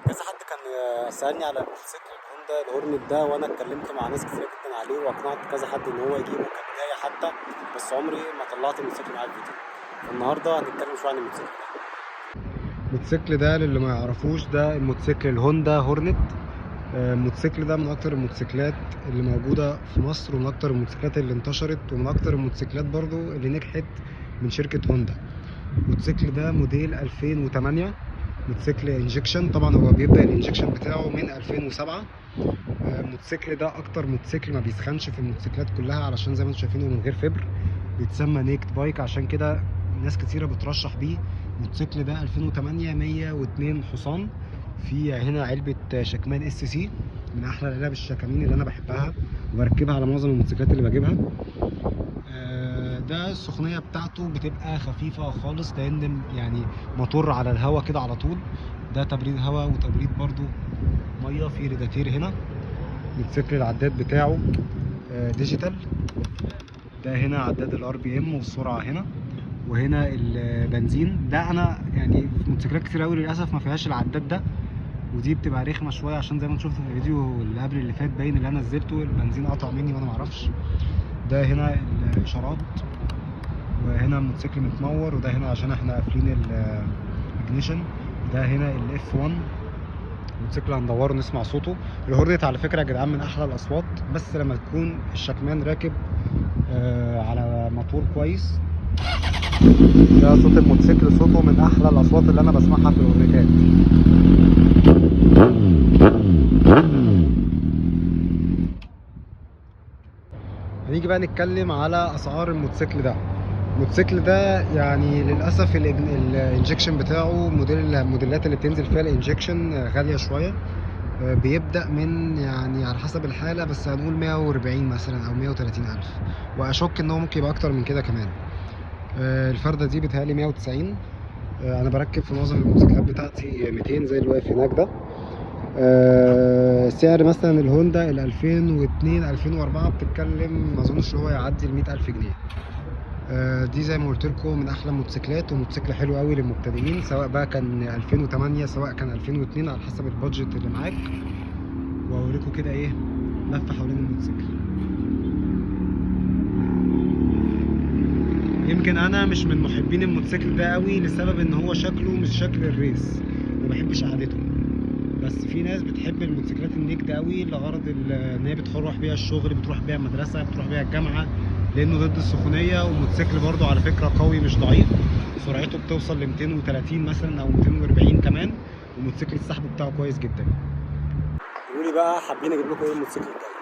كذا حد كان سألني على الموتوسيكل الهوندا الهورنت ده، وانا اتكلمت مع ناس كتير جدا عليه واقنعت كذا حد ان هو يجيبه كبداية حتى، بس عمري ما طلعت الموتوسيكل معايا في فيديو. فالنهارده هنتكلم شوية عن الموتوسيكل ده. الموتوسيكل ده للي ما يعرفوش، ده الموتوسيكل الهوندا هورنت. الموتوسيكل ده من اكتر الموتوسيكلات اللي موجودة في مصر، ومن اكتر الموتوسيكلات اللي انتشرت، ومن اكتر الموتوسيكلات برضو اللي نجحت من شركة هوندا. الموتوسيكل ده موديل 2008، موتوسيكل انجكشن. طبعا هو بيبدأ الانجكشن بتاعه من 2007. الموتوسيكل ده اكتر موتوسيكل ما بيسخنش في الموتوسيكلات كلها، علشان زي ما انتم شايفينه من غير فبر، بيتسمى نيكد بايك. عشان كده ناس كتيرة بترشح بيه. الموتوسيكل ده 2008 102 حصان. في هنا علبة شكمان اس سي، من احلى العلب الشكامين اللي انا بحبها وبركبها على معظم الموتوسيكلات اللي بجيبها. ده السخونية بتاعته بتبقى خفيفة خالص، لان يعني موتور على الهواء كده على طول. ده تبريد هواء وتبريد برضو مية. في ريداتير هنا. موتوسيكل العداد بتاعه ديجيتال. ده هنا عداد الار بي ام والسرعة هنا، وهنا البنزين. ده انا يعني في موتوسيكلات كتير قوي للاسف ما فيهاش العداد ده، ودي بتبقى رخمه شويه، عشان زي ما انت شفت في الفيديو اللي قبل اللي فات باين اللي انا نزلته البنزين قطع مني وانا معرفش. ده هنا الاشارات، وهنا الموتوسيكل متنور، وده هنا عشان احنا قافلين الاجنيشن. ده هنا الاف 1 الموتوسيكل هندوره نسمع صوته. الهورنت على فكره يا جدعان من احلى الاصوات، بس لما تكون الشكمان راكب على موتور كويس. ده صوت الموتوسيكل، صوته من احلى الاصوات اللي انا بسمعها في الهورنتات. هنيجي بقى نتكلم على اسعار الموتوسيكل ده. الموتوسيكل ده يعني للاسف الانجكشن بتاعه الموديلات اللي بتنزل فيها الانجكشن غاليه شويه. بيبدأ من يعني على حسب الحالة، بس هنقول 140 مثلا أو 130 ألف، وأشك إن هو ممكن يبقى أكتر من كده كمان. الفردة دي بتهيألي 190. أنا بركب في معظم الموتوسيكلات بتاعتي 200 زي اللي واقف هناك ده. سعر مثلا الهوندا ال 2002 2004 بتتكلم ما أظنش هو يعدي ال 100,000 جنيه. دي زي ما قلت لكم من أحلى الموتوسيكلات، وموتوسيكل حلو قوي للمبتدئين، سواء بقى كان 2008 سواء كان 2002 على حسب البادجت اللي معاك. واوريكم كده ايه لفه حوالين الموتوسيكل. يمكن انا مش من محبين الموتوسيكل ده قوي، لسبب ان هو شكله مش شكل الريس، وما بحبش قعدته. بس في ناس بتحب الموتوسيكلات النيكد قوي لغرض ان هي بتروح بيها الشغل، بتروح بيها المدرسه، بتروح بيها الجامعه، لانه ضد السخونيه. والموتوسيكل برضو على فكره قوي مش ضعيف، سرعته بتوصل ل 230 مثلا او 240 كمان، وموتوسيكل السحب بتاعه كويس جدا. قولوا لي بقى حابين اجيب لكم ايه الموتوسيكل الجاي؟